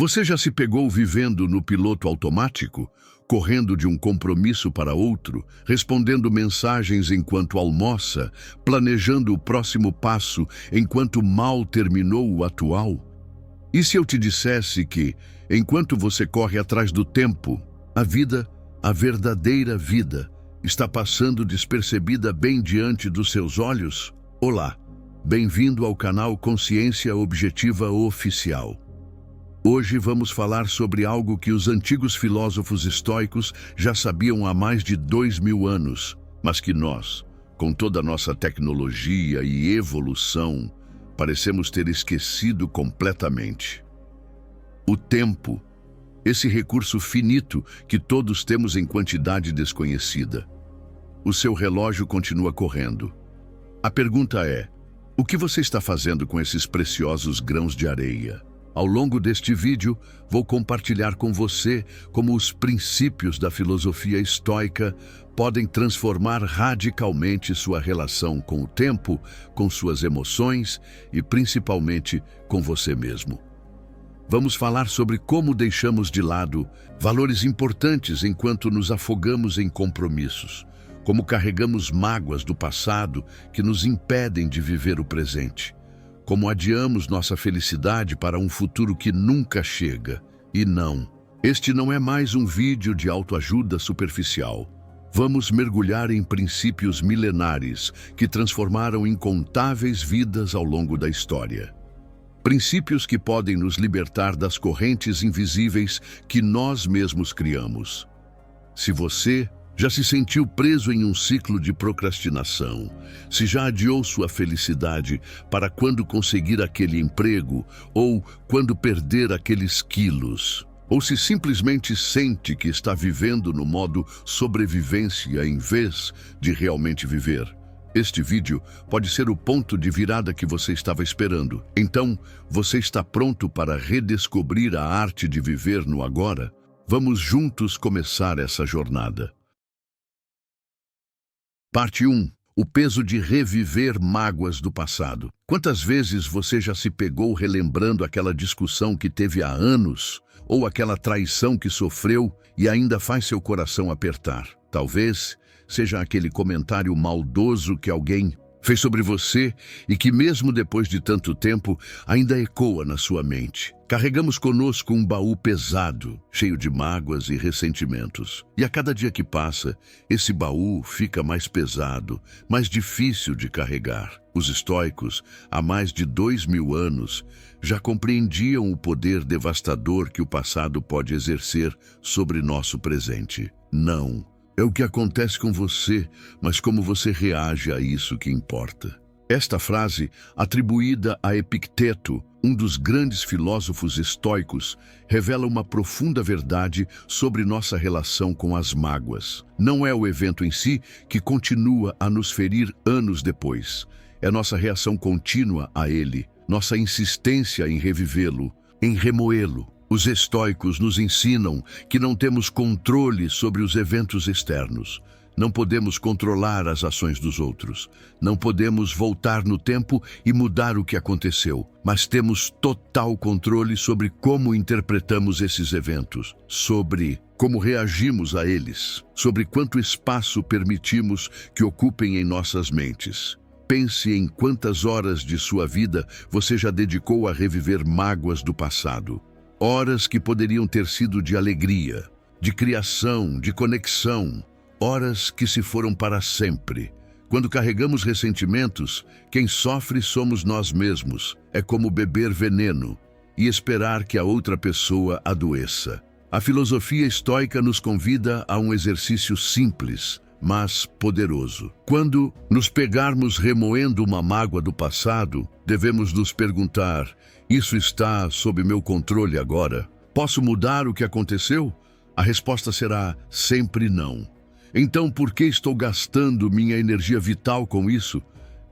Você já se pegou vivendo no piloto automático, correndo de um compromisso para outro, respondendo mensagens enquanto almoça, planejando o próximo passo enquanto mal terminou o atual? E se eu te dissesse que, enquanto você corre atrás do tempo, a vida, a verdadeira vida, está passando despercebida bem diante dos seus olhos? Olá, bem-vindo ao canal Consciência Objetiva Oficial. Hoje vamos falar sobre algo que os antigos filósofos estoicos já sabiam há mais de 2000 anos, mas que nós, com toda a nossa tecnologia e evolução, parecemos ter esquecido completamente. O tempo, esse recurso finito que todos temos em quantidade desconhecida. O seu relógio continua correndo. A pergunta é: o que você está fazendo com esses preciosos grãos de areia? Ao longo deste vídeo, vou compartilhar com você como os princípios da filosofia estoica podem transformar radicalmente sua relação com o tempo, com suas emoções e principalmente com você mesmo. Vamos falar sobre como deixamos de lado valores importantes enquanto nos afogamos em compromissos, como carregamos mágoas do passado que nos impedem de viver o presente, como adiamos nossa felicidade para um futuro que nunca chega. E não, este não é mais um vídeo de autoajuda superficial. Vamos mergulhar em princípios milenares que transformaram incontáveis vidas ao longo da história. Princípios que podem nos libertar das correntes invisíveis que nós mesmos criamos. Se você já se sentiu preso em um ciclo de procrastinação, se já adiou sua felicidade para quando conseguir aquele emprego ou quando perder aqueles quilos, ou se simplesmente sente que está vivendo no modo sobrevivência em vez de realmente viver, este vídeo pode ser o ponto de virada que você estava esperando. Então, você está pronto para redescobrir a arte de viver no agora? Vamos juntos começar essa jornada. Parte 1. O peso de reviver mágoas do passado. Quantas vezes você já se pegou relembrando aquela discussão que teve há anos, ou aquela traição que sofreu e ainda faz seu coração apertar? Talvez seja aquele comentário maldoso que alguém fez sobre você e que mesmo depois de tanto tempo ainda ecoa na sua mente. Carregamos conosco um baú pesado, cheio de mágoas e ressentimentos. E a cada dia que passa, esse baú fica mais pesado, mais difícil de carregar. Os estoicos, há mais de 2000 anos, já compreendiam o poder devastador que o passado pode exercer sobre nosso presente. Não é o que acontece com você, mas como você reage a isso que importa. Esta frase, atribuída a Epicteto, um dos grandes filósofos estoicos, revela uma profunda verdade sobre nossa relação com as mágoas. Não é o evento em si que continua a nos ferir anos depois. É nossa reação contínua a ele, nossa insistência em revivê-lo, em remoê-lo. Os estoicos nos ensinam que não temos controle sobre os eventos externos. Não podemos controlar as ações dos outros. Não podemos voltar no tempo e mudar o que aconteceu. Mas temos total controle sobre como interpretamos esses eventos, sobre como reagimos a eles, sobre quanto espaço permitimos que ocupem em nossas mentes. Pense em quantas horas de sua vida você já dedicou a reviver mágoas do passado. Horas que poderiam ter sido de alegria, de criação, de conexão. Horas que se foram para sempre. Quando carregamos ressentimentos, quem sofre somos nós mesmos. É como beber veneno e esperar que a outra pessoa adoeça. A filosofia estoica nos convida a um exercício simples, mas poderoso. Quando nos pegarmos remoendo uma mágoa do passado, devemos nos perguntar: isso está sob meu controle agora? Posso mudar o que aconteceu? A resposta será sempre não. Então, por que estou gastando minha energia vital com isso?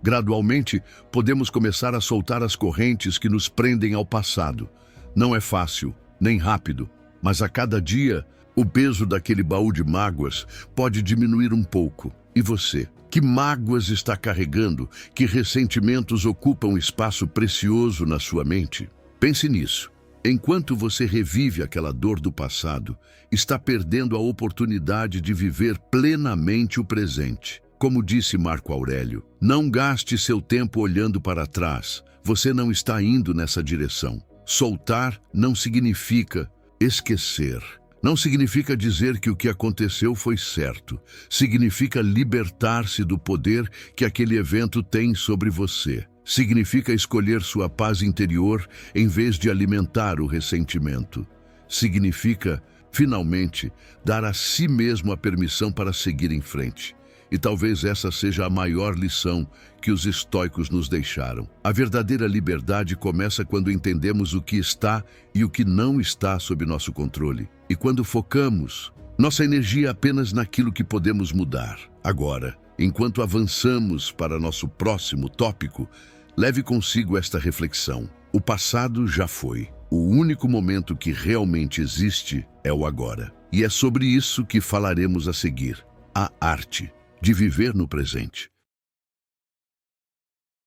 Gradualmente, podemos começar a soltar as correntes que nos prendem ao passado. Não é fácil, nem rápido, mas a cada dia, o peso daquele baú de mágoas pode diminuir um pouco. E você? Que mágoas está carregando? Que ressentimentos ocupam espaço precioso na sua mente? Pense nisso. Enquanto você revive aquela dor do passado, está perdendo a oportunidade de viver plenamente o presente. Como disse Marco Aurélio, não gaste seu tempo olhando para trás. Você não está indo nessa direção. Soltar não significa esquecer. Não significa dizer que o que aconteceu foi certo. Significa libertar-se do poder que aquele evento tem sobre você. Significa escolher sua paz interior em vez de alimentar o ressentimento. Significa, finalmente, dar a si mesmo a permissão para seguir em frente. E talvez essa seja a maior lição que os estoicos nos deixaram. A verdadeira liberdade começa quando entendemos o que está e o que não está sob nosso controle. E quando focamos nossa energia apenas naquilo que podemos mudar. Agora, enquanto avançamos para nosso próximo tópico, leve consigo esta reflexão. O passado já foi. O único momento que realmente existe é o agora. E é sobre isso que falaremos a seguir. A arte de viver no presente.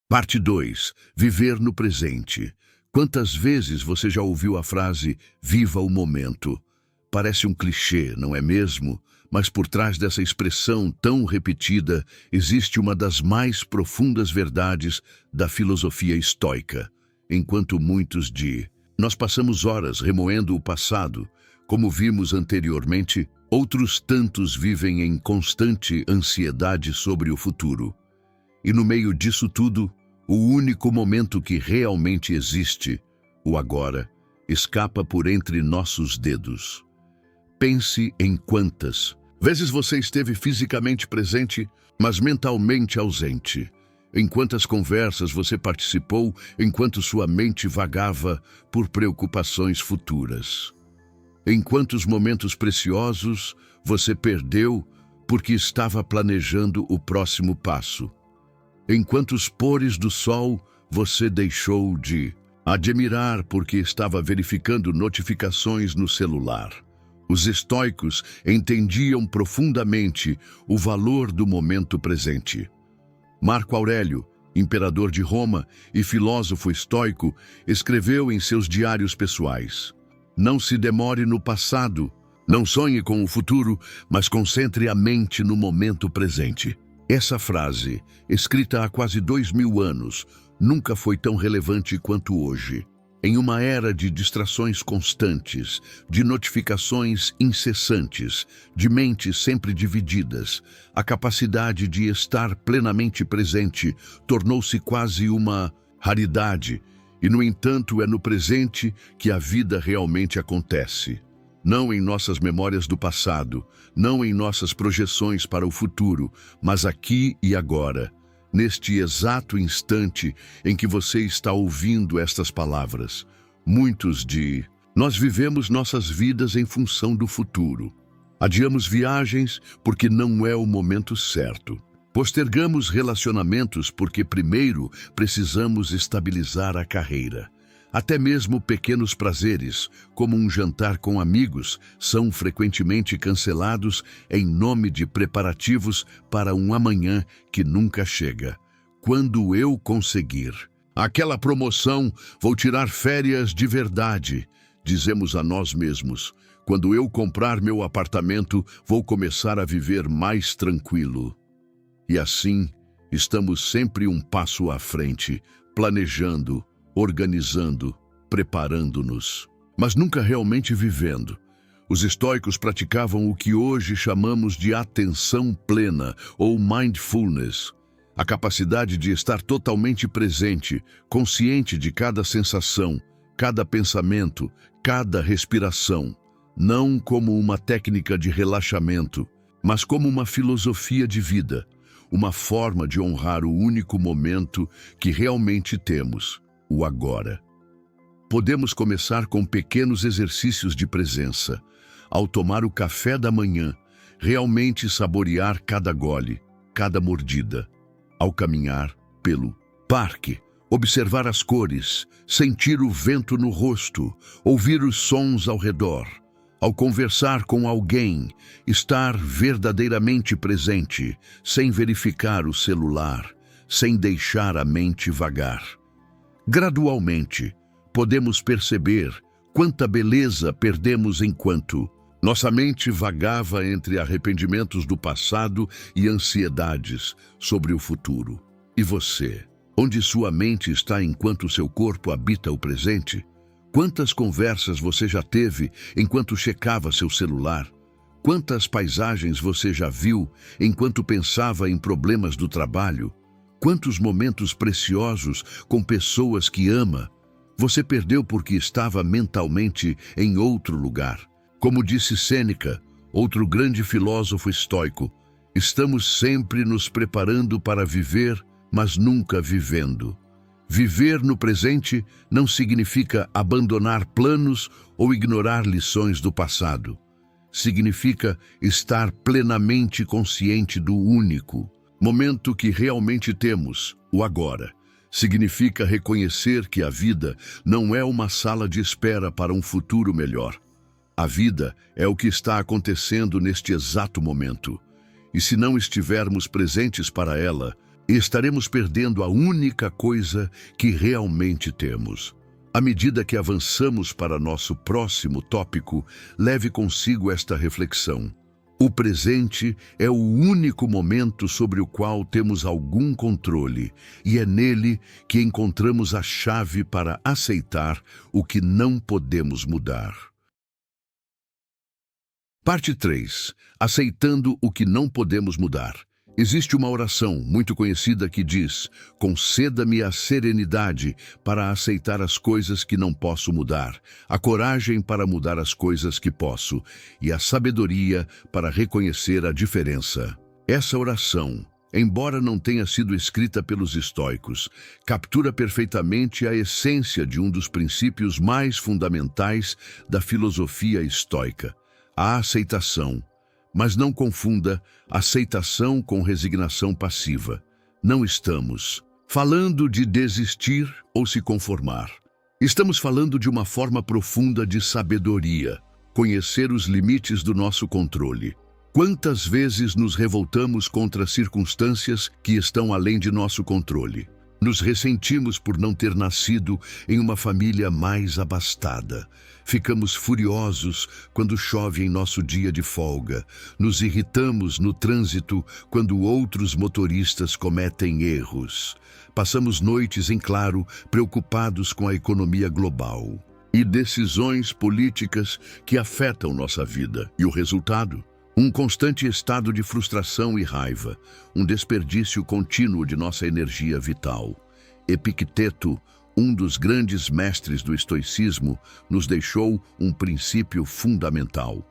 Parte 2. Viver no presente. Quantas vezes você já ouviu a frase "viva o momento"? Parece um clichê, não é mesmo? Mas por trás dessa expressão tão repetida, existe uma das mais profundas verdades da filosofia estoica. Enquanto muitos nós passamos horas remoendo o passado, como vimos anteriormente, outros tantos vivem em constante ansiedade sobre o futuro. E no meio disso tudo, o único momento que realmente existe, o agora, escapa por entre nossos dedos. Pense em quantas vezes você esteve fisicamente presente, mas mentalmente ausente. Em quantas conversas você participou enquanto sua mente vagava por preocupações futuras. Em quantos momentos preciosos você perdeu porque estava planejando o próximo passo. Em quantos pores do sol você deixou de admirar porque estava verificando notificações no celular. Os estoicos entendiam profundamente o valor do momento presente. Marco Aurélio, imperador de Roma e filósofo estoico, escreveu em seus diários pessoais: "Não se demore no passado, não sonhe com o futuro, mas concentre a mente no momento presente." Essa frase, escrita há quase 2000 anos, nunca foi tão relevante quanto hoje. Em uma era de distrações constantes, de notificações incessantes, de mentes sempre divididas, a capacidade de estar plenamente presente tornou-se quase uma raridade, e, no entanto, é no presente que a vida realmente acontece. Não em nossas memórias do passado, não em nossas projeções para o futuro, mas aqui e agora. Neste exato instante em que você está ouvindo estas palavras, nós vivemos nossas vidas em função do futuro. Adiamos viagens porque não é o momento certo. Postergamos relacionamentos porque primeiro precisamos estabilizar a carreira. Até mesmo pequenos prazeres, como um jantar com amigos, são frequentemente cancelados em nome de preparativos para um amanhã que nunca chega. Quando eu conseguir aquela promoção, vou tirar férias de verdade, dizemos a nós mesmos. Quando eu comprar meu apartamento, vou começar a viver mais tranquilo. E assim, estamos sempre um passo à frente, planejando, organizando, preparando-nos, mas nunca realmente vivendo. Os estoicos praticavam o que hoje chamamos de atenção plena ou mindfulness, a capacidade de estar totalmente presente, consciente de cada sensação, cada pensamento, cada respiração, não como uma técnica de relaxamento, mas como uma filosofia de vida, uma forma de honrar o único momento que realmente temos, o agora. Podemos começar com pequenos exercícios de presença. Ao tomar o café da manhã, realmente saborear cada gole, cada mordida. Ao caminhar pelo parque, observar as cores, sentir o vento no rosto, ouvir os sons ao redor. Ao conversar com alguém, estar verdadeiramente presente, sem verificar o celular, sem deixar a mente vagar. Gradualmente, podemos perceber Quanta beleza perdemos enquanto nossa mente vagava entre arrependimentos do passado e ansiedades sobre o futuro. E você? Onde sua mente está enquanto seu corpo habita o presente? Quantas conversas você já teve enquanto checava seu celular? Quantas paisagens você já viu enquanto pensava em problemas do trabalho? Quantos momentos preciosos com pessoas que ama você perdeu porque estava mentalmente em outro lugar? Como disse Sêneca, outro grande filósofo estoico, estamos sempre nos preparando para viver, mas nunca vivendo. Viver no presente não significa abandonar planos ou ignorar lições do passado. Significa estar plenamente consciente do único momento que realmente temos, o agora. Significa reconhecer que a vida não é uma sala de espera para um futuro melhor. A vida é o que está acontecendo neste exato momento. E se não estivermos presentes para ela, estaremos perdendo a única coisa que realmente temos. À medida que avançamos para nosso próximo tópico, leve consigo esta reflexão. O presente é o único momento sobre o qual temos algum controle, e é nele que encontramos a chave para aceitar o que não podemos mudar. Parte 3. Aceitando o que não podemos mudar. Existe uma oração muito conhecida que diz: conceda-me a serenidade para aceitar as coisas que não posso mudar, a coragem para mudar as coisas que posso, e a sabedoria para reconhecer a diferença. Essa oração, embora não tenha sido escrita pelos estoicos, captura perfeitamente a essência de um dos princípios mais fundamentais da filosofia estoica: a aceitação. Mas não confunda aceitação com resignação passiva. Não estamos falando de desistir ou se conformar. Estamos falando de uma forma profunda de sabedoria, conhecer os limites do nosso controle. Quantas vezes nos revoltamos contra circunstâncias que estão além de nosso controle? Nos ressentimos por não ter nascido em uma família mais abastada. Ficamos furiosos quando chove em nosso dia de folga. Nos irritamos no trânsito quando outros motoristas cometem erros. Passamos noites em claro, preocupados com a economia global e decisões políticas que afetam nossa vida. E o resultado? Um constante estado de frustração e raiva, um desperdício contínuo de nossa energia vital. Epicteto, um dos grandes mestres do estoicismo, nos deixou um princípio fundamental.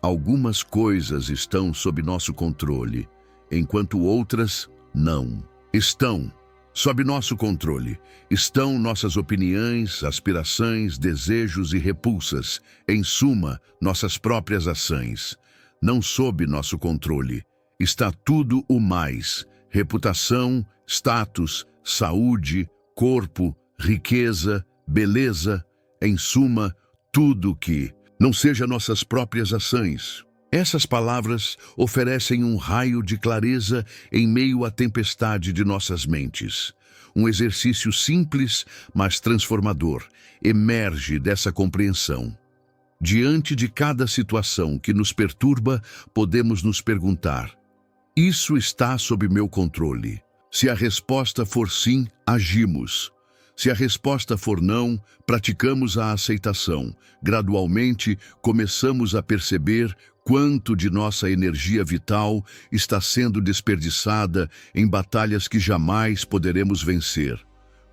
Algumas coisas estão sob nosso controle, enquanto outras não. Estão sob nosso controle. Estão nossas opiniões, aspirações, desejos e repulsas, em suma, nossas próprias ações. Não sob nosso controle está tudo o mais: reputação, status, saúde, corpo, riqueza, beleza, em suma, tudo que não seja nossas próprias ações. Essas palavras oferecem um raio de clareza em meio à tempestade de nossas mentes. Um exercício simples, mas transformador, emerge dessa compreensão. Diante de cada situação que nos perturba, podemos nos perguntar: isso está sob meu controle? Se a resposta for sim, agimos. Se a resposta for não, praticamos a aceitação. Gradualmente, começamos a perceber quanto de nossa energia vital está sendo desperdiçada em batalhas que jamais poderemos vencer.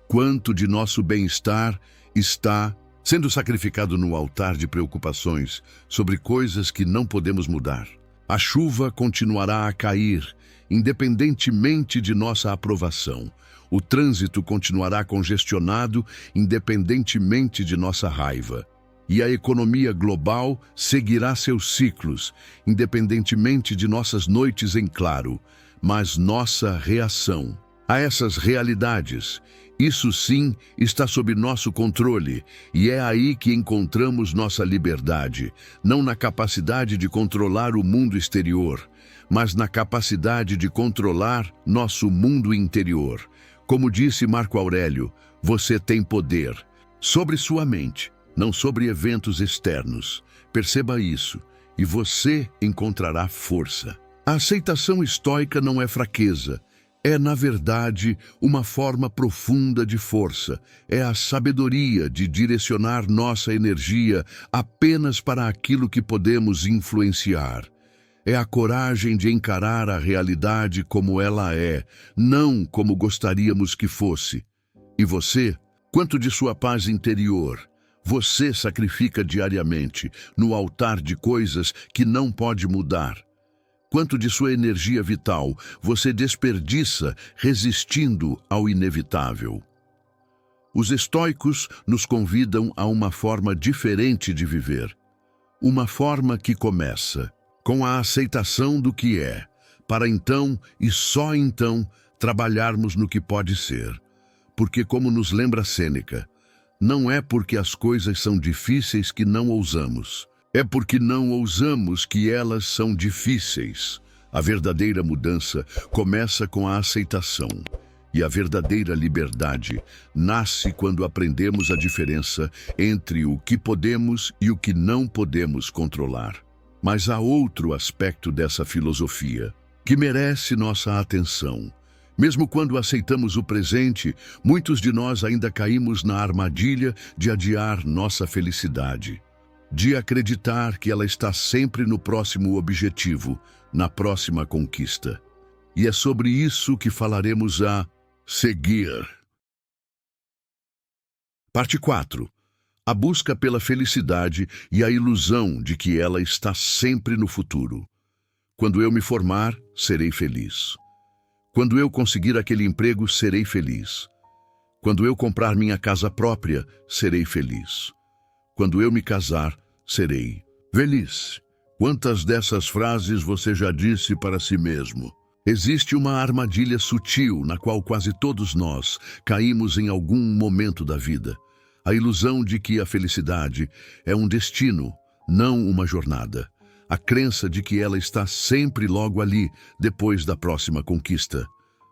Quanto de nosso bem-estar está sendo sacrificado no altar de preocupações sobre coisas que não podemos mudar. A chuva continuará a cair, independentemente de nossa aprovação. O trânsito continuará congestionado, independentemente de nossa raiva. E a economia global seguirá seus ciclos, independentemente de nossas noites em claro. Mas nossa reação a essas realidades, isso sim está sob nosso controle, e é aí que encontramos nossa liberdade, não na capacidade de controlar o mundo exterior, mas na capacidade de controlar nosso mundo interior. Como disse Marco Aurélio, você tem poder sobre sua mente, não sobre eventos externos. Perceba isso, e você encontrará força. A aceitação estoica não é fraqueza. É, na verdade, uma forma profunda de força. É a sabedoria de direcionar nossa energia apenas para aquilo que podemos influenciar. É a coragem de encarar a realidade como ela é, não como gostaríamos que fosse. E você? Quanto de sua paz interior você sacrifica diariamente no altar de coisas que não pode mudar? Quanto de sua energia vital você desperdiça resistindo ao inevitável? Os estoicos nos convidam a uma forma diferente de viver. Uma forma que começa com a aceitação do que é, para então e só então trabalharmos no que pode ser. Porque, como nos lembra Sêneca, não é porque as coisas são difíceis que não ousamos. É porque não ousamos que elas são difíceis. A verdadeira mudança começa com a aceitação. E a verdadeira liberdade nasce quando aprendemos a diferença entre o que podemos e o que não podemos controlar. Mas há outro aspecto dessa filosofia que merece nossa atenção. Mesmo quando aceitamos o presente, muitos de nós ainda caímos na armadilha de adiar nossa felicidade, de acreditar que ela está sempre no próximo objetivo, na próxima conquista. E é sobre isso que falaremos a seguir. Parte 4. A busca pela felicidade e a ilusão de que ela está sempre no futuro. Quando eu me formar, serei feliz. Quando eu conseguir aquele emprego, serei feliz. Quando eu comprar minha casa própria, serei feliz. Quando eu me casar, serei feliz. Quantas dessas frases você já disse para si mesmo? Existe uma armadilha sutil na qual quase todos nós caímos em algum momento da vida. A ilusão de que a felicidade é um destino, não uma jornada. A crença de que ela está sempre logo ali, depois da próxima conquista.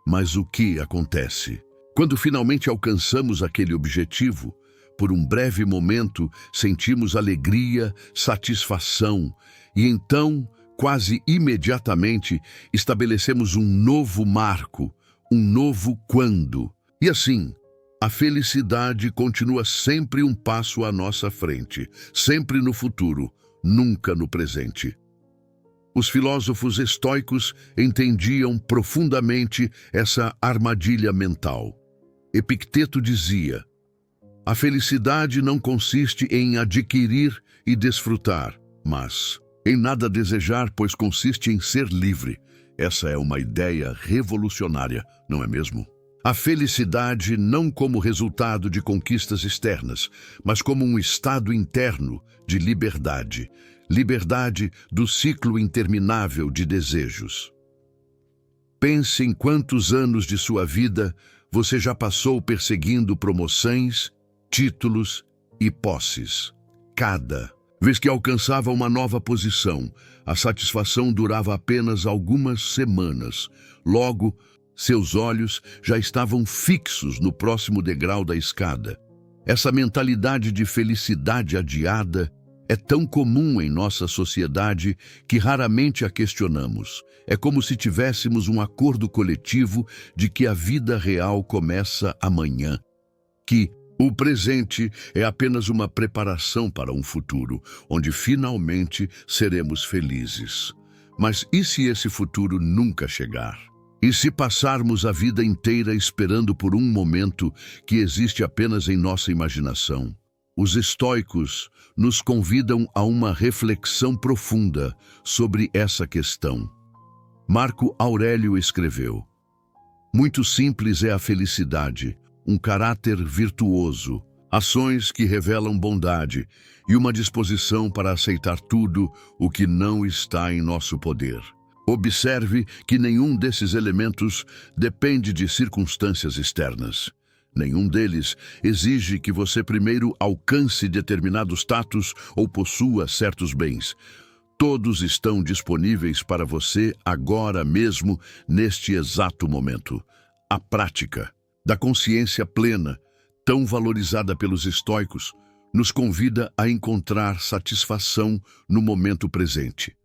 Mas o que acontece? Quando finalmente alcançamos aquele objetivo, por um breve momento sentimos alegria, satisfação, e então, quase imediatamente, estabelecemos um novo marco, um novo quando. E assim, a felicidade continua sempre um passo à nossa frente, sempre no futuro, nunca no presente. Os filósofos estoicos entendiam profundamente essa armadilha mental. Epicteto dizia: a felicidade não consiste em adquirir e desfrutar, mas em nada desejar, pois consiste em ser livre. Essa é uma ideia revolucionária, não é mesmo? A felicidade não como resultado de conquistas externas, mas como um estado interno de liberdade. Liberdade do ciclo interminável de desejos. Pense em quantos anos de sua vida você já passou perseguindo promoções, títulos e posses. Cada vez que alcançava uma nova posição, a satisfação durava apenas algumas semanas. Logo, seus olhos já estavam fixos no próximo degrau da escada. Essa mentalidade de felicidade adiada é tão comum em nossa sociedade que raramente a questionamos. É como se tivéssemos um acordo coletivo de que a vida real começa amanhã, que o presente é apenas uma preparação para um futuro, onde finalmente seremos felizes. Mas e se esse futuro nunca chegar? E se passarmos a vida inteira esperando por um momento que existe apenas em nossa imaginação? Os estoicos nos convidam a uma reflexão profunda sobre essa questão. Marco Aurélio escreveu: muito simples é a felicidade, um caráter virtuoso, ações que revelam bondade e uma disposição para aceitar tudo o que não está em nosso poder. Observe que nenhum desses elementos depende de circunstâncias externas. Nenhum deles exige que você primeiro alcance determinado status ou possua certos bens. Todos estão disponíveis para você agora mesmo, neste exato momento. A prática da consciência plena, tão valorizada pelos estoicos, nos convida a encontrar satisfação no momento presente,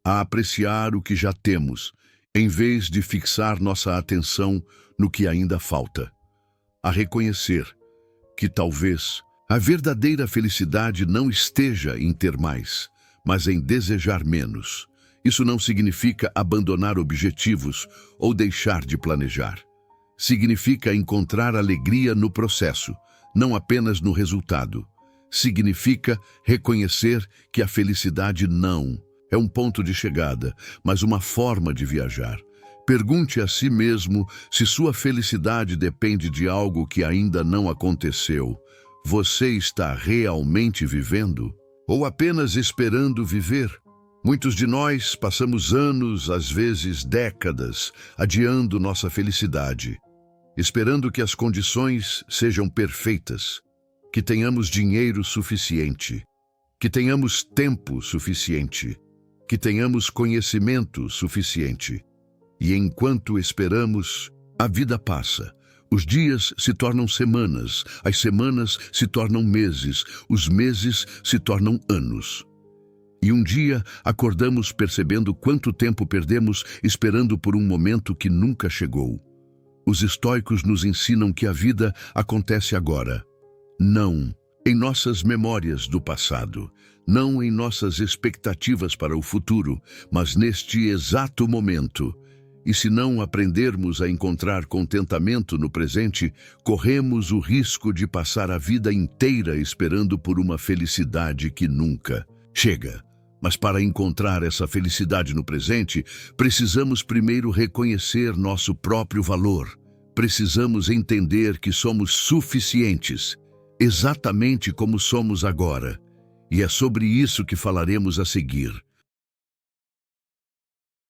a apreciar o que já temos, em vez de fixar nossa atenção no que ainda falta, a reconhecer que talvez a verdadeira felicidade não esteja em ter mais, mas em desejar menos. Isso não significa abandonar objetivos ou deixar de planejar. Significa encontrar alegria no processo, não apenas no resultado. Significa reconhecer que a felicidade não é um ponto de chegada, mas uma forma de viajar. Pergunte a si mesmo se sua felicidade depende de algo que ainda não aconteceu. Você está realmente vivendo? Ou apenas esperando viver? Muitos de nós passamos anos, às vezes décadas, adiando nossa felicidade, esperando que as condições sejam perfeitas, que tenhamos dinheiro suficiente, que tenhamos tempo suficiente, que tenhamos conhecimento suficiente. E enquanto esperamos, a vida passa. Os dias se tornam semanas, as semanas se tornam meses, os meses se tornam anos. E um dia acordamos percebendo quanto tempo perdemos esperando por um momento que nunca chegou. Os estoicos nos ensinam que a vida acontece agora. Não em nossas memórias do passado, não em nossas expectativas para o futuro, mas neste exato momento. E se não aprendermos a encontrar contentamento no presente, corremos o risco de passar a vida inteira esperando por uma felicidade que nunca chega. Mas para encontrar essa felicidade no presente, precisamos primeiro reconhecer nosso próprio valor. Precisamos entender que somos suficientes, exatamente como somos agora. E é sobre isso que falaremos a seguir.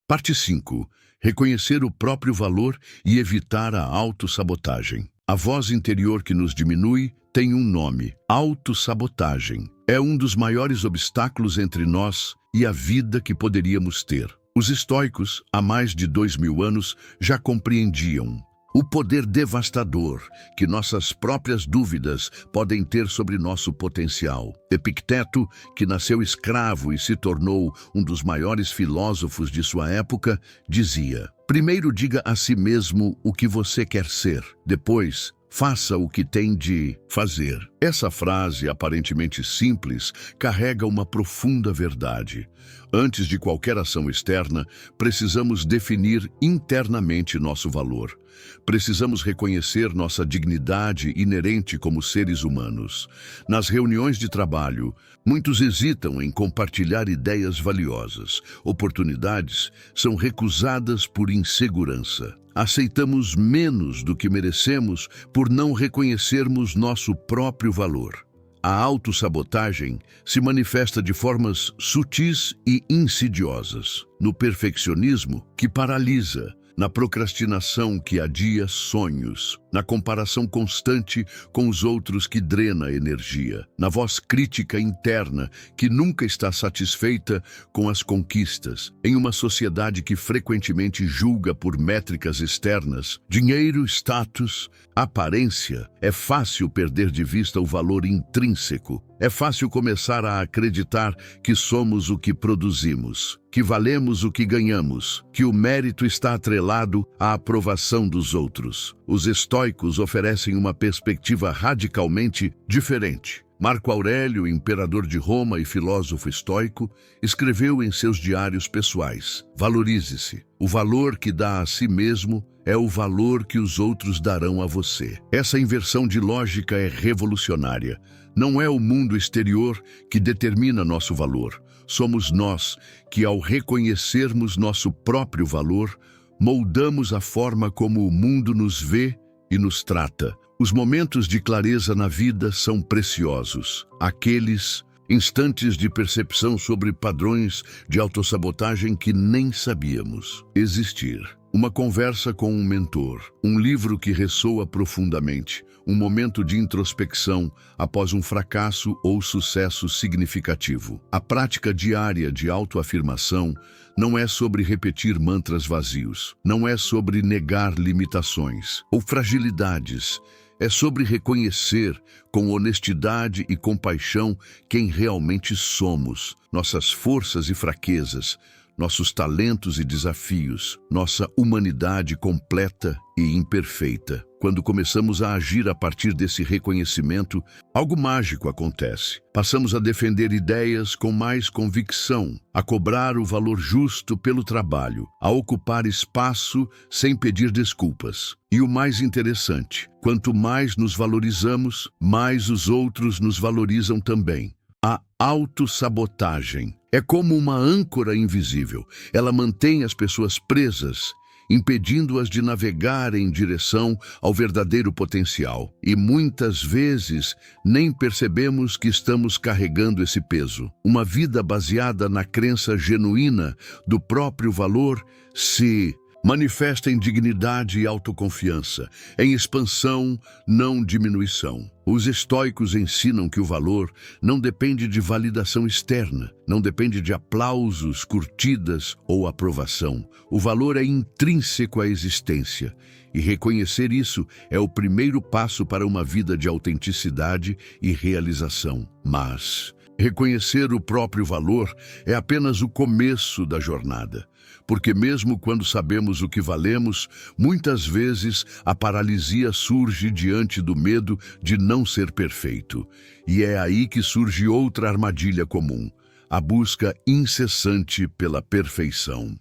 Parte 5. Reconhecer o próprio valor e evitar a autossabotagem. A voz interior que nos diminui tem um nome: autossabotagem. É um dos maiores obstáculos entre nós e a vida que poderíamos ter. Os estoicos, há mais de 2000 anos, já compreendiam o poder devastador que nossas próprias dúvidas podem ter sobre nosso potencial. Epicteto, que nasceu escravo e se tornou um dos maiores filósofos de sua época, dizia: primeiro diga a si mesmo o que você quer ser, depois faça o que tem de fazer. Essa frase, aparentemente simples, carrega uma profunda verdade. Antes de qualquer ação externa, precisamos definir internamente nosso valor. Precisamos reconhecer nossa dignidade inerente como seres humanos. Nas reuniões de trabalho, muitos hesitam em compartilhar ideias valiosas. Oportunidades são recusadas por insegurança. Aceitamos menos do que merecemos por não reconhecermos nosso próprio valor. A autossabotagem se manifesta de formas sutis e insidiosas, no perfeccionismo que paralisa, na procrastinação que adia sonhos, na comparação constante com os outros que drena energia, na voz crítica interna que nunca está satisfeita com as conquistas, em uma sociedade que frequentemente julga por métricas externas, dinheiro, status, aparência. É fácil perder de vista o valor intrínseco. É fácil começar a acreditar que somos o que produzimos, que valemos o que ganhamos, que o mérito está atrelado à aprovação dos outros. Os estoicos oferecem uma perspectiva radicalmente diferente. Marco Aurélio, imperador de Roma e filósofo estoico, escreveu em seus diários pessoais: valorize-se. O valor que dá a si mesmo é o valor que os outros darão a você. Essa inversão de lógica é revolucionária. Não é o mundo exterior que determina nosso valor. Somos nós que, ao reconhecermos nosso próprio valor, moldamos a forma como o mundo nos vê e nos trata. Os momentos de clareza na vida são preciosos. Aqueles instantes de percepção sobre padrões de autossabotagem que nem sabíamos existir. Uma conversa com um mentor, um livro que ressoa profundamente, um momento de introspecção após um fracasso ou sucesso significativo. A prática diária de autoafirmação não é sobre repetir mantras vazios, não é sobre negar limitações ou fragilidades. É sobre reconhecer, com honestidade e compaixão, quem realmente somos, nossas forças e fraquezas, nossos talentos e desafios, nossa humanidade completa e imperfeita. Quando começamos a agir a partir desse reconhecimento, algo mágico acontece. Passamos a defender ideias com mais convicção, a cobrar o valor justo pelo trabalho, a ocupar espaço sem pedir desculpas. E o mais interessante, quanto mais nos valorizamos, mais os outros nos valorizam também. A autossabotagem é como uma âncora invisível. Ela mantém as pessoas presas, impedindo-as de navegar em direção ao verdadeiro potencial. E muitas vezes nem percebemos que estamos carregando esse peso. Uma vida baseada na crença genuína do próprio valor se manifesta em dignidade e autoconfiança, em expansão, não diminuição. Os estoicos ensinam que o valor não depende de validação externa, não depende de aplausos, curtidas ou aprovação. O valor é intrínseco à existência, e reconhecer isso é o primeiro passo para uma vida de autenticidade e realização. Mas reconhecer o próprio valor é apenas o começo da jornada. Porque mesmo quando sabemos o que valemos, muitas vezes a paralisia surge diante do medo de não ser perfeito. E é aí que surge outra armadilha comum, a busca incessante pela perfeição.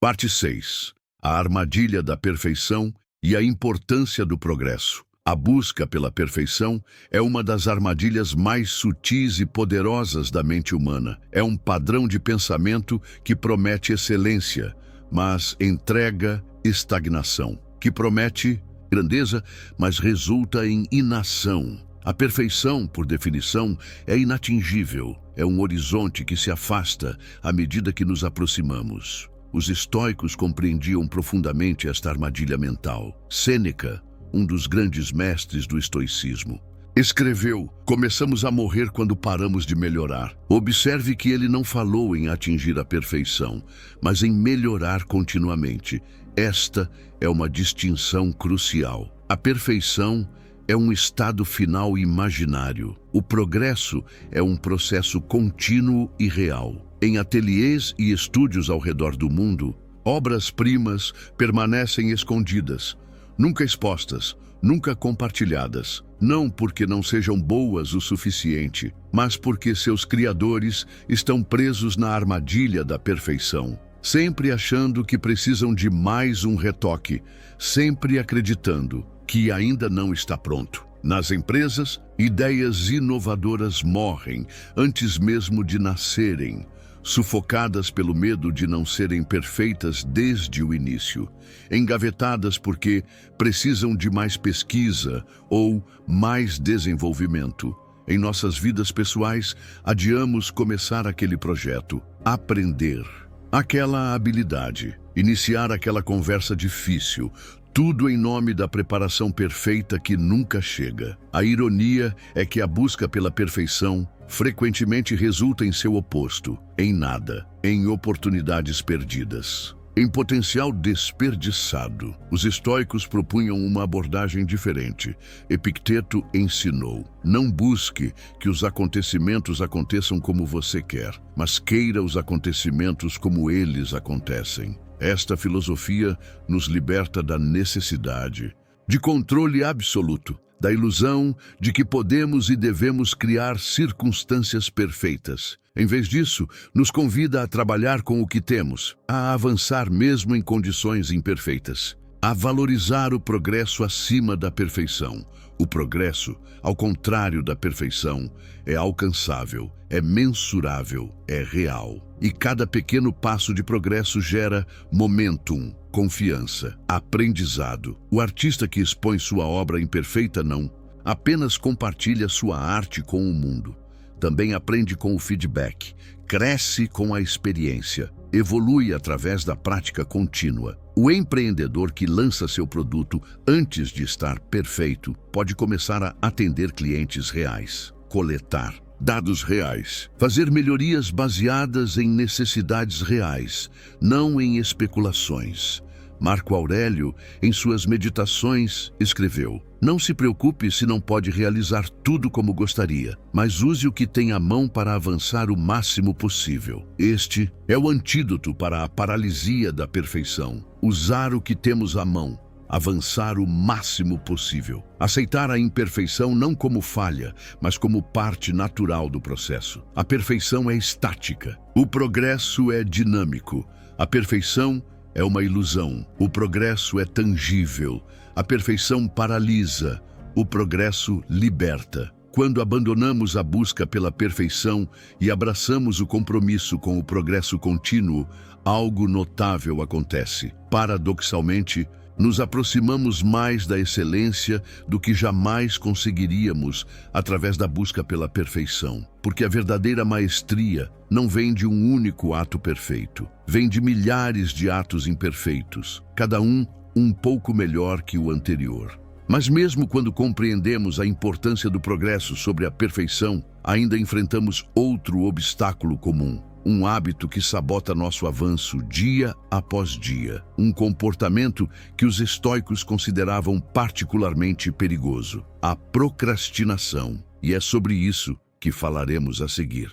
Parte 6. A armadilha da perfeição e a importância do progresso. A busca pela perfeição é uma das armadilhas mais sutis e poderosas da mente humana. É um padrão de pensamento que promete excelência, mas entrega estagnação. Que promete grandeza, mas resulta em inação. A perfeição, por definição, é inatingível. É um horizonte que se afasta à medida que nos aproximamos. Os estoicos compreendiam profundamente esta armadilha mental. Sêneca, um dos grandes mestres do estoicismo, escreveu: "Começamos a morrer quando paramos de melhorar." Observe que ele não falou em atingir a perfeição, mas em melhorar continuamente. Esta é uma distinção crucial. A perfeição é um estado final imaginário. O progresso é um processo contínuo e real. Em ateliês e estúdios ao redor do mundo, obras-primas permanecem escondidas, nunca expostas, nunca compartilhadas, não porque não sejam boas o suficiente, mas porque seus criadores estão presos na armadilha da perfeição, sempre achando que precisam de mais um retoque, sempre acreditando que ainda não está pronto. Nas empresas, ideias inovadoras morrem antes mesmo de nascerem, sufocadas pelo medo de não serem perfeitas desde o início, engavetadas porque precisam de mais pesquisa ou mais desenvolvimento. Em nossas vidas pessoais, adiamos começar aquele projeto, aprender aquela habilidade, iniciar aquela conversa difícil, tudo em nome da preparação perfeita que nunca chega. A ironia é que a busca pela perfeição frequentemente resulta em seu oposto, em nada, em oportunidades perdidas, em potencial desperdiçado. Os estoicos propunham uma abordagem diferente. Epicteto ensinou: "Não busque que os acontecimentos aconteçam como você quer, mas queira os acontecimentos como eles acontecem." Esta filosofia nos liberta da necessidade de controle absoluto, da ilusão de que podemos e devemos criar circunstâncias perfeitas. Em vez disso, nos convida a trabalhar com o que temos, a avançar mesmo em condições imperfeitas, a valorizar o progresso acima da perfeição. O progresso, ao contrário da perfeição, é alcançável, é mensurável, é real. E cada pequeno passo de progresso gera momentum, confiança, aprendizado. O artista que expõe sua obra imperfeita não apenas compartilha sua arte com o mundo, também aprende com o feedback, cresce com a experiência, evolui através da prática contínua. O empreendedor que lança seu produto antes de estar perfeito pode começar a atender clientes reais, coletar dados reais, fazer melhorias baseadas em necessidades reais, não em especulações. Marco Aurélio, em suas meditações, escreveu: "Não se preocupe se não pode realizar tudo como gostaria, mas use o que tem à mão para avançar o máximo possível." Este é o antídoto para a paralisia da perfeição. Usar o que temos à mão, avançar o máximo possível. Aceitar a imperfeição não como falha, mas como parte natural do processo. A perfeição é estática. O progresso é dinâmico. A perfeição é uma ilusão. O progresso é tangível. A perfeição paralisa. O progresso liberta. Quando abandonamos a busca pela perfeição e abraçamos o compromisso com o progresso contínuo, algo notável acontece. Paradoxalmente, nos aproximamos mais da excelência do que jamais conseguiríamos através da busca pela perfeição. Porque a verdadeira maestria não vem de um único ato perfeito. Vem de milhares de atos imperfeitos, cada um pouco melhor que o anterior. Mas mesmo quando compreendemos a importância do progresso sobre a perfeição, ainda enfrentamos outro obstáculo comum. Um hábito que sabota nosso avanço dia após dia. Um comportamento que os estoicos consideravam particularmente perigoso: a procrastinação. E é sobre isso que falaremos a seguir.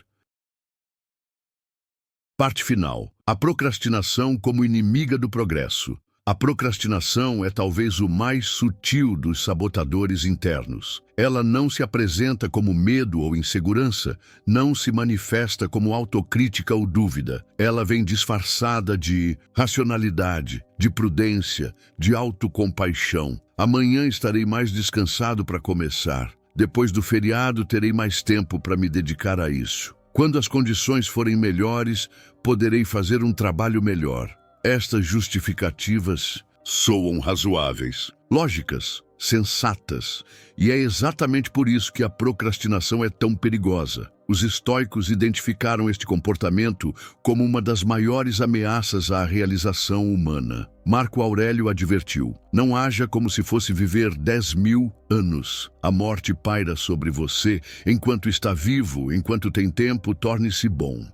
Parte final. A procrastinação como inimiga do progresso. A procrastinação é talvez o mais sutil dos sabotadores internos. Ela não se apresenta como medo ou insegurança, não se manifesta como autocrítica ou dúvida. Ela vem disfarçada de racionalidade, de prudência, de autocompaixão. Amanhã estarei mais descansado para começar. Depois do feriado terei mais tempo para me dedicar a isso. Quando as condições forem melhores, poderei fazer um trabalho melhor. Estas justificativas soam razoáveis, lógicas, sensatas, e é exatamente por isso que a procrastinação é tão perigosa. Os estoicos identificaram este comportamento como uma das maiores ameaças à realização humana. Marco Aurélio advertiu: "Não haja como se fosse viver 10.000 anos. A morte paira sobre você enquanto está vivo, enquanto tem tempo, torne-se bom."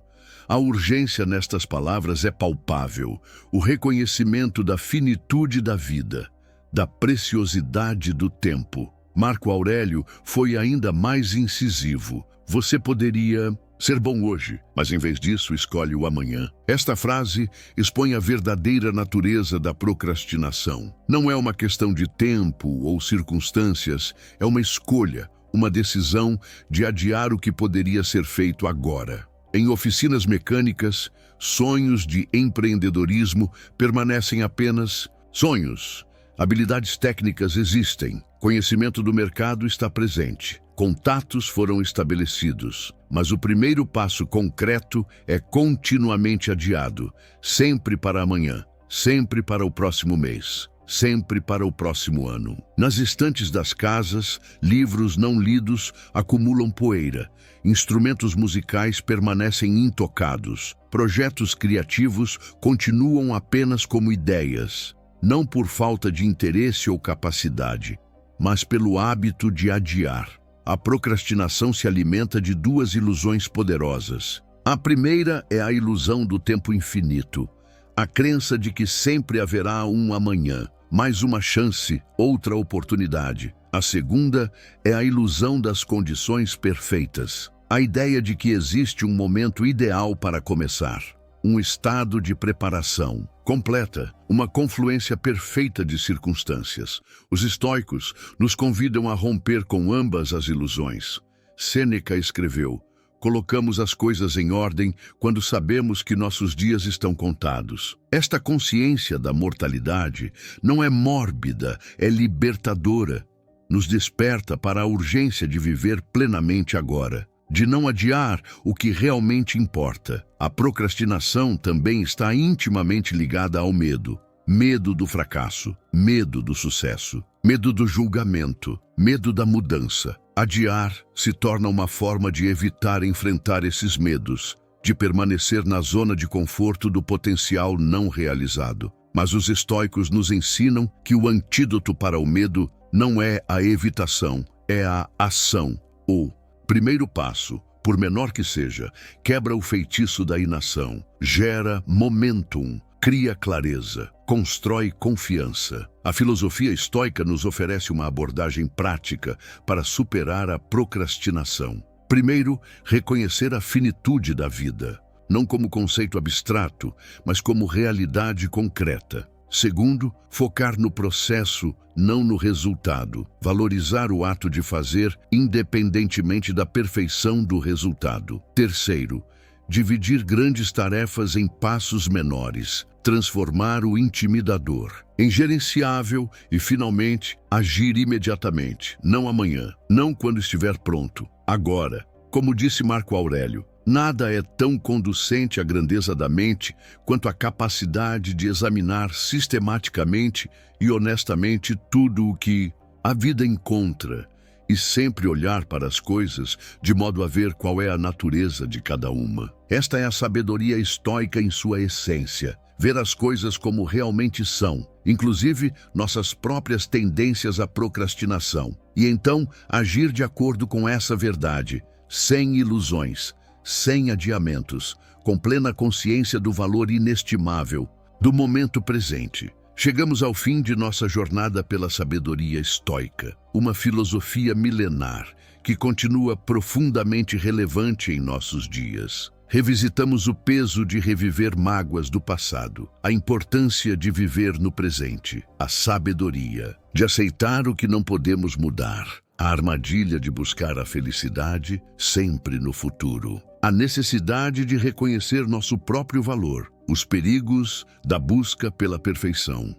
A urgência nestas palavras é palpável, o reconhecimento da finitude da vida, da preciosidade do tempo. Marco Aurélio foi ainda mais incisivo: "Você poderia ser bom hoje, mas em vez disso escolhe o amanhã." Esta frase expõe a verdadeira natureza da procrastinação. Não é uma questão de tempo ou circunstâncias, é uma escolha, uma decisão de adiar o que poderia ser feito agora. Em oficinas mecânicas, sonhos de empreendedorismo permanecem apenas sonhos. Habilidades técnicas existem, conhecimento do mercado está presente, contatos foram estabelecidos, mas o primeiro passo concreto é continuamente adiado, sempre para amanhã, sempre para o próximo mês, sempre para o próximo ano. Nas estantes das casas, livros não lidos acumulam poeira. Instrumentos musicais permanecem intocados. Projetos criativos continuam apenas como ideias, não por falta de interesse ou capacidade, mas pelo hábito de adiar. A procrastinação se alimenta de duas ilusões poderosas. A primeira é a ilusão do tempo infinito, a crença de que sempre haverá um amanhã, mais uma chance, outra oportunidade. A segunda é a ilusão das condições perfeitas. A ideia de que existe um momento ideal para começar. Um estado de preparação completa, uma confluência perfeita de circunstâncias. Os estoicos nos convidam a romper com ambas as ilusões. Sêneca escreveu: "Colocamos as coisas em ordem quando sabemos que nossos dias estão contados." Esta consciência da mortalidade não é mórbida, é libertadora. Nos desperta para a urgência de viver plenamente agora, de não adiar o que realmente importa. A procrastinação também está intimamente ligada ao medo. Medo do fracasso, medo do sucesso, medo do julgamento, medo da mudança. Adiar se torna uma forma de evitar enfrentar esses medos, de permanecer na zona de conforto do potencial não realizado. Mas os estoicos nos ensinam que o antídoto para o medo não é a evitação, é a ação. O primeiro passo, por menor que seja, quebra o feitiço da inação, gera momentum, cria clareza. constrói confiança. A filosofia estoica nos oferece uma abordagem prática para superar a procrastinação. Primeiro, reconhecer a finitude da vida, não como conceito abstrato, mas como realidade concreta. Segundo, focar no processo, não no resultado. Valorizar o ato de fazer, independentemente da perfeição do resultado. Terceiro, dividir grandes tarefas em passos menores. Transformar o intimidador em gerenciável e, finalmente, agir imediatamente. Não amanhã, não quando estiver pronto. Agora, como disse Marco Aurélio, nada é tão conducente à grandeza da mente quanto a capacidade de examinar sistematicamente e honestamente tudo o que a vida encontra e sempre olhar para as coisas de modo a ver qual é a natureza de cada uma. Esta é a sabedoria estoica em sua essência. Ver as coisas como realmente são, inclusive nossas próprias tendências à procrastinação, e então agir de acordo com essa verdade, sem ilusões, sem adiamentos, com plena consciência do valor inestimável do momento presente. Chegamos ao fim de nossa jornada pela sabedoria estoica, uma filosofia milenar que continua profundamente relevante em nossos dias. Revisitamos o peso de reviver mágoas do passado, a importância de viver no presente, a sabedoria de aceitar o que não podemos mudar, a armadilha de buscar a felicidade sempre no futuro, a necessidade de reconhecer nosso próprio valor, os perigos da busca pela perfeição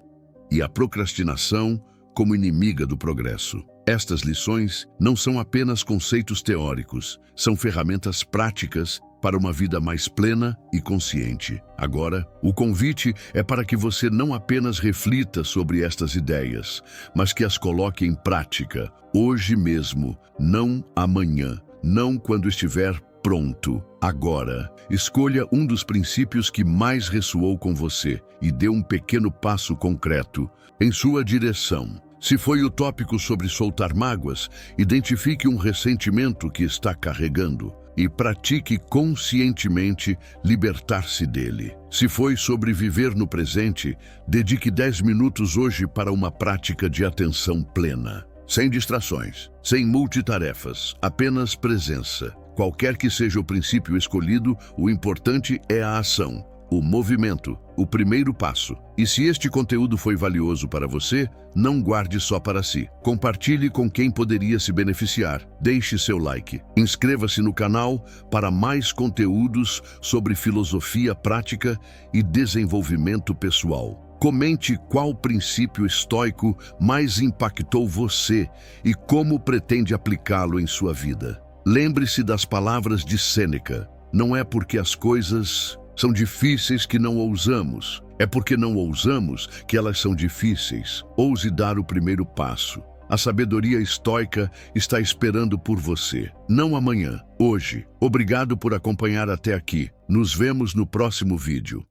e a procrastinação como inimiga do progresso. Estas lições não são apenas conceitos teóricos, são ferramentas práticas para uma vida mais plena e consciente. Agora, o convite é para que você não apenas reflita sobre estas ideias, mas que as coloque em prática, hoje mesmo, não amanhã, não quando estiver pronto, agora. Escolha um dos princípios que mais ressoou com você e dê um pequeno passo concreto em sua direção. Se foi o tópico sobre soltar mágoas, identifique um ressentimento que está carregando e pratique conscientemente libertar-se dele. Se foi sobre viver no presente, dedique 10 minutos hoje para uma prática de atenção plena. Sem distrações, sem multitarefas, apenas presença. Qualquer que seja o princípio escolhido, o importante é a ação, o movimento, o primeiro passo. E se este conteúdo foi valioso para você, não guarde só para si. Compartilhe com quem poderia se beneficiar. Deixe seu like. Inscreva-se no canal para mais conteúdos sobre filosofia prática e desenvolvimento pessoal. Comente qual princípio estoico mais impactou você e como pretende aplicá-lo em sua vida. Lembre-se das palavras de Sêneca. Não é porque as coisas são difíceis que não ousamos. É porque não ousamos que elas são difíceis. Ouse dar o primeiro passo. A sabedoria estoica está esperando por você. Não amanhã, hoje. Obrigado por acompanhar até aqui. Nos vemos no próximo vídeo.